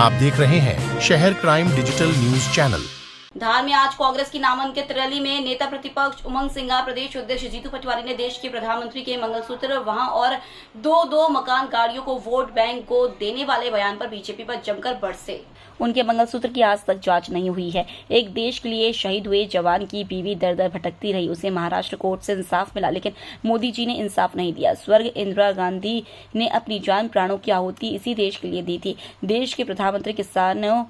आप देख रहे हैं शहर क्राइम डिजिटल न्यूज चैनल। धार में आज कांग्रेस की नामांकित रैली में नेता प्रतिपक्ष उमंग सिंघार, प्रदेश अध्यक्ष जीतू पटवारी ने देश के प्रधानमंत्री के मंगलसूत्र वहां और दो मकान गाड़ियों को वोट बैंक को देने वाले बयान पर बीजेपी पर जमकर बरसे। उनके मंगलसूत्र की आज तक जांच नहीं हुई है। एक देश के लिए शहीद हुए जवान की बीवी दर दर भटकती रही, उसे महाराष्ट्र कोर्ट से इंसाफ मिला, लेकिन मोदी जी ने इंसाफ नहीं दिया। स्वर्ग इंदिरा गांधी ने अपनी जान प्राणों की आहुति इसी देश के लिए दी थी। देश के प्रधानमंत्री किसानों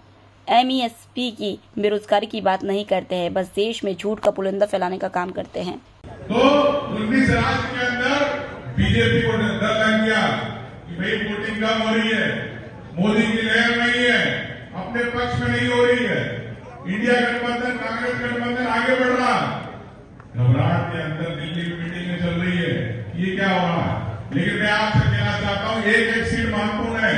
MESP की बेरोजगारी की बात नहीं करते हैं, बस देश में झूठ का पुलिंदा फैलाने का काम करते हैं। तो 19 राज्य के अंदर बीजेपी को डर लग गया कि भाई वोटिंग कम हो रही है, मोदी की लहर नहीं है, अपने पक्ष में नहीं हो रही है, इंडिया गठबंधन कांग्रेस गठबंधन आगे बढ़ रहा। घबराहट के अंदर दिल्ली की मीटिंग चल रही है, ये क्या हो रहा है। लेकिन मैं आपसे कहना चाहता हूं, एक सीट महत्वपूर्ण है।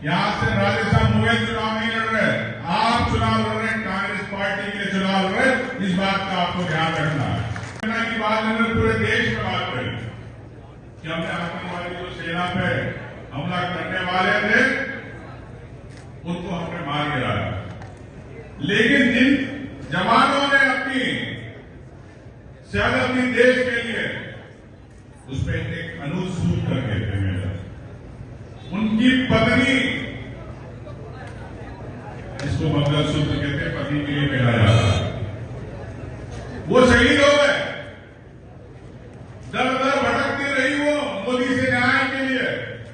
यहां से राजस्थान मुगल चुनाव नहीं लड़ रहे, आप चुनाव लड़ रहे हैं, कांग्रेस पार्टी के चुनाव लड़ रहे। इस बात का आपको ध्यान रखना है। सेना की बात हमने पूरे देश में बात करी कि हमने आतंकवादी जो सेना पे हमला करने वाले थे उनको हमने मार गिराया, लेकिन जिन जवानों ने अपनी शहादत दी देश के लिए, उसमें एक अनुसूत करके थे मेरा, उनकी पत्नी, इसको मंगलसूत्र कहते हैं, पति के लिए पहनाया जाता है, वो शहीद हो गए। दर दर भटकती रही वो मोदी से न्याय के लिए।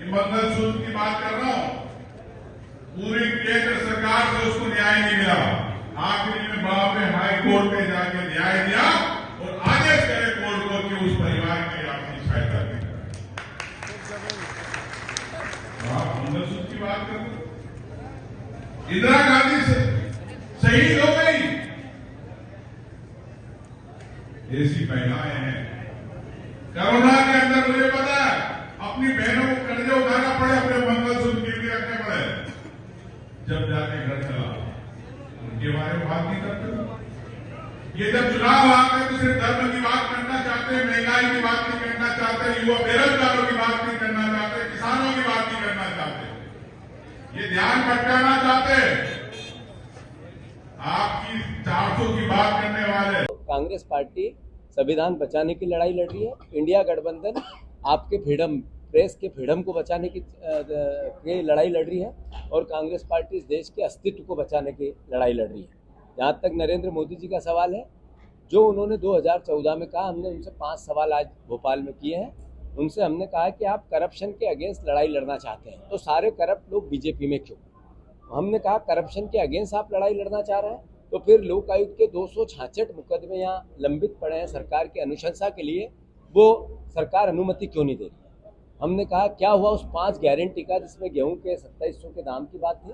मंगलसूत्र की बात कर रहा हूं, पूरी केंद्र सरकार से उसको न्याय नहीं मिला। आखिरी में बॉम्बे हाई कोर्ट में जाके न्याय दिया और आदेश करे कोर्ट को कि उस परिवार की आपकी सहायता की। आप मंगलसूत्र की बात करते, इंदिरा गांधी से शहीद हो गई, ऐसी महिलाएं हैं। कोरोना के अंदर मुझे पता है अपनी बहनों को कर्जे उठाना पड़े, अपने मंगलसूत्र गिरवी रखने पड़े, जब जाके घर चला, उनके बारे में बात नहीं करते। ये जब चुनाव आते हैं तो सिर्फ धर्म की बात करना चाहते हैं, महंगाई की बात नहीं करना चाहते, युवा बेरोजगारों की बात नहीं करना चाहते, किसानों की बात नहीं करना चाहते, ये ध्यान भटकाना चाहते। आपकी 400 की बात करने वाले कांग्रेस पार्टी संविधान बचाने की लड़ाई लड़ रही है, इंडिया गठबंधन आपके फ्रीडम, प्रेस के फ्रीडम को बचाने की लड़ाई लड़ रही है, और कांग्रेस पार्टी इस देश के अस्तित्व को बचाने की लड़ाई लड़ रही है। जहाँ तक नरेंद्र मोदी जी का सवाल है, जो उन्होंने 2014 में कहा, हमने उनसे 5 सवाल आज भोपाल में किए हैं। उनसे हमने कहा कि आप करप्शन के अगेंस्ट लड़ाई लड़ना चाहते हैं, तो सारे करप्ट लोग बीजेपी में क्यों? हमने कहा करप्शन के अगेंस्ट आप लड़ाई लड़ना चाह रहे हैं, तो फिर लोक आयुक्त के 266 मुकदमे यहाँ लंबित पड़े हैं सरकार की अनुशंसा के लिए, वो सरकार अनुमति क्यों नहीं दे रही? हमने कहा क्या हुआ उस 5 गारंटी का, जिसमें गेहूं के 2700 के दाम की बात थी,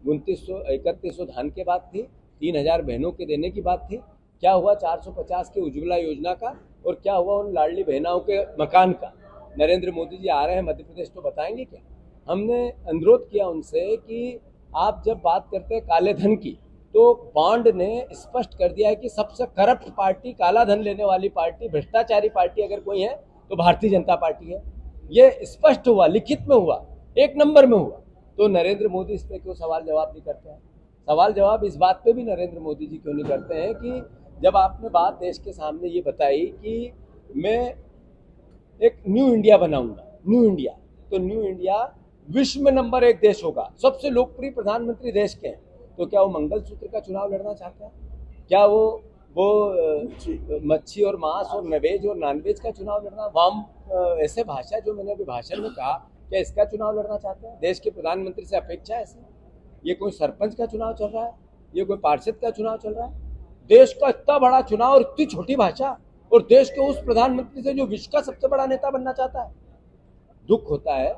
3100 धान के बात थी, 3000 बहनों के देने की बात थी, क्या हुआ 450 के उज्ज्वला योजना का, और क्या हुआ उन लाडली बहनाओं के मकान का? नरेंद्र मोदी जी आ रहे हैं मध्य प्रदेश, तो बताएंगे क्या? हमने अनुरोध किया उनसे कि आप जब बात करते हैं काले धन की, तो बॉन्ड ने स्पष्ट कर दिया है कि सबसे करप्ट पार्टी, काला धन लेने वाली पार्टी, भ्रष्टाचारी पार्टी अगर कोई है तो भारतीय जनता पार्टी है। ये स्पष्ट हुआ, लिखित में हुआ, 1 नंबर में हुआ। तो नरेंद्र मोदी इस पे क्यों सवाल जवाब नहीं करते हैं? सवाल जवाब इस बात पे भी नरेंद्र मोदी जी क्यों नहीं करते हैं कि जब आपने बात देश के सामने ये बताई कि मैं एक न्यू इंडिया बनाऊंगा, न्यू इंडिया, तो न्यू इंडिया विश्व में नंबर 1 देश होगा, सबसे लोकप्रिय प्रधानमंत्री देश के हैं, तो क्या वो मंगलसूत्र का चुनाव लड़ना चाहते हैं? क्या वो मच्छी और मांस और नवेज और नॉनवेज का चुनाव लड़ना, वाम ऐसे भाषा जो मैंने अभी भाषण में कहा, क्या इसका चुनाव लड़ना चाहते हैं? देश के प्रधानमंत्री से अपेक्षा है ऐसी? ये कोई सरपंच का चुनाव चल रहा है, ये कोई पार्षद का चुनाव चल रहा है? देश का इतना बड़ा चुनाव और इतनी छोटी भाषा, और देश के उस प्रधानमंत्री से जो विश्व का सबसे बड़ा नेता बनना चाहता है। दुख होता है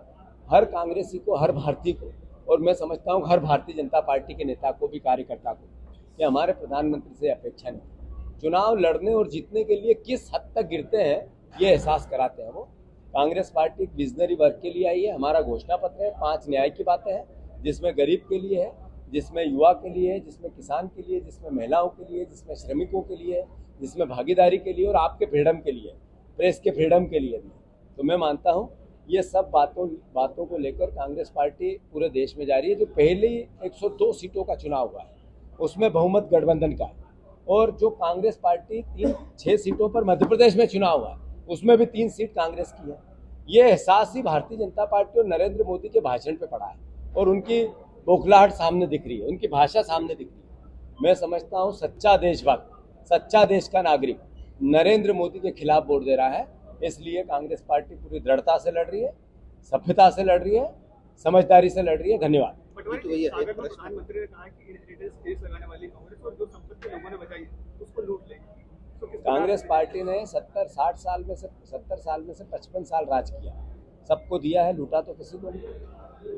हर कांग्रेसी को, हर भारतीय को, और मैं समझता हूँ हर भारतीय जनता पार्टी के नेता को भी, कार्यकर्ता को, कि हमारे प्रधानमंत्री से अपेक्षा नहीं। चुनाव लड़ने और जीतने के लिए किस हद तक गिरते हैं ये एहसास कराते हैं वो। कांग्रेस पार्टी एक विजनरी वर्क के लिए आई है। हमारा घोषणा पत्र है, 5 न्याय की बातें हैं, जिसमें गरीब के लिए है, जिसमें युवा के लिए है, जिसमें किसान के लिए, जिसमें महिलाओं के लिए, जिसमें श्रमिकों के लिए, जिसमें भागीदारी के लिए, और आपके फ्रीडम के लिए, प्रेस के फ्रीडम के लिए भी। तो मैं मानता हूँ ये सब बातों को लेकर कांग्रेस पार्टी पूरे देश में जा रही है। जो पहली 102 सीटों का चुनाव हुआ है उसमें बहुमत गठबंधन का है, और जो कांग्रेस पार्टी 6 सीटों पर मध्य प्रदेश में चुनाव हुआ है उसमें भी 3 सीट कांग्रेस की है। ये एहसास ही भारतीय जनता पार्टी और नरेंद्र मोदी के भाषण पे पड़ा है और उनकी बौखलाहट सामने दिख रही है, उनकी भाषा सामने दिख रही है। मैं समझता हूँ सच्चा देशभक्त, सच्चा देश का नागरिक नरेंद्र मोदी के खिलाफ वोट दे रहा है। इसलिए कांग्रेस पार्टी पूरी दृढ़ता से लड़ रही है, सभ्यता से लड़ रही है, समझदारी से लड़ रही है। धन्यवाद। प्रधानमंत्री ने कहा कि इनहेरिटेंस केस लगाने वाली कांग्रेस और जो संपत्ति लोगों ने बचाई उसको लूट लेगी। कांग्रेस पार्टी ने 70 साल में से 55 साल राज किया, सबको दिया है, लूटा तो किसी को नहीं।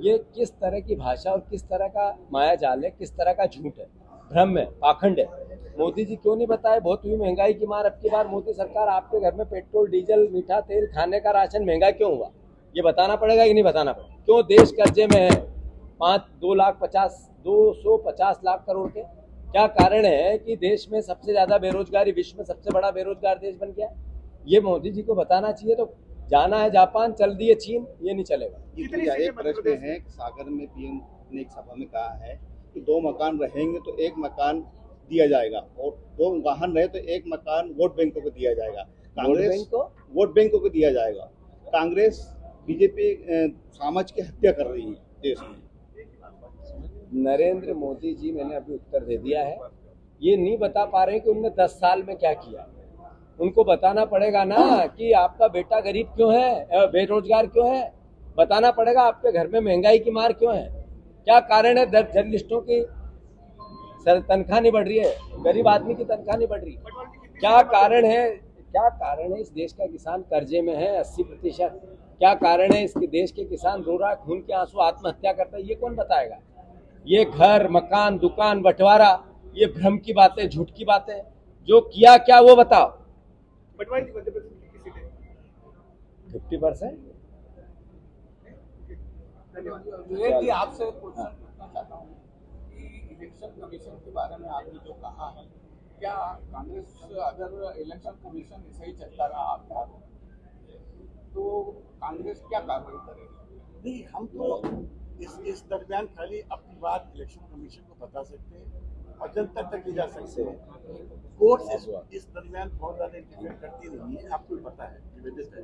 ये किस तरह की भाषा और किस तरह का माया जाल है, किस तरह का झूठ है, भ्रम है, पाखंड है। मोदी जी क्यों नहीं बताए? बहुत हुई महंगाई की मार, अब की बार मोदी सरकार आपके घर में पेट्रोल, डीजल, मीठा तेल, खाने का राशन महंगा क्यों हुआ? ये बताना पड़ेगा कि नहीं बताना पड़ेगा? क्यों देश कर्जे में है 250 लाख करोड़ के? क्या कारण है कि देश में सबसे ज्यादा बेरोजगारी, विश्व में सबसे बड़ा बेरोजगार देश बन गया? ये मोदी जी को बताना चाहिए। तो जाना है जापान, चल दिए चीन, ये नहीं चलेगा। एक प्रश्न है, सागर में पीएम ने एक सभा में कहा है कि 2 मकान रहेंगे तो 1 मकान दिया जाएगा और 2 वाहन रहे तो 1 मकान वोट बैंकों को दिया जाएगा। कांग्रेस वोट बैंकों को दिया जाएगा। कांग्रेस बीजेपी समाज की हत्या कर रही है देश में। नरेंद्र मोदी जी, मैंने अभी उत्तर दे दिया है, ये नहीं बता पा रहे कि उन्होंने 10 साल में क्या किया। उनको बताना पड़ेगा ना कि आपका बेटा गरीब क्यों है, बेरोजगार क्यों है। बताना पड़ेगा आपके घर में महंगाई की मार क्यों है, क्या कारण है जर्नलिस्टों की तनख्वाह नहीं बढ़ रही है, गरीब आदमी की तनख्वाह नहीं बढ़ रही, क्या कारण है? क्या कारण है इस देश का किसान कर्जे में है 80%? क्या कारण है इस देश के किसान रो रहा है, खून के आंसू आत्महत्या करता है? ये कौन बताएगा? ये घर, मकान, दुकान, बंटवारा, ये भ्रम की बातें, झूठ की बातें। जो किया क्या वो बताओ। 50%। विवेक जी, आपसे क्वेश्चन पूछना चाहता हूँ कि इलेक्शन कमीशन के बारे में आपने जो कहा है, क्या कांग्रेस अगर इलेक्शन कमीशन सही चलता रहा आपका तो कांग्रेस क्या कार्रवाई करेगी? नहीं, हम तो इस दरमियान खाली अपनी बात इलेक्शन कमीशन को बता सकते हैं और जनता तक ले जा सकते हैं। कोर्ट इस दरमियान बहुत ज्यादा इंटरफेयर करती नहीं है, आपको पता है, निवेदित है।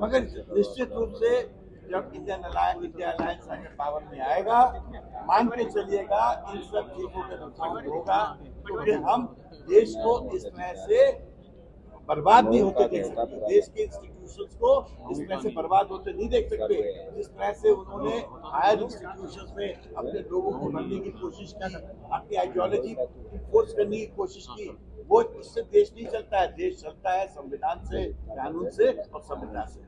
मगर निश्चित रूप से जब इंडिया अलायंस अगर पावर में आएगा, मान के चलिएगा इन सब चीजों का नुकसान होगा, तो फिर हम देश को इस तरह से बर्बाद नहीं होते देख सकते। देश के इंस्टीट्यूशंस को इस तरह से बर्बाद होते नहीं देख सकते। जिस तरह से उन्होंने हायर इंस्टीट्यूशंस में अपने लोगों को भरने की कोशिश की, अपनी आइडियोलॉजी फोर्स करने की कोशिश की, वो इससे देश नहीं चलता है। देश चलता है संविधान से, कानून से और सभ्यता से।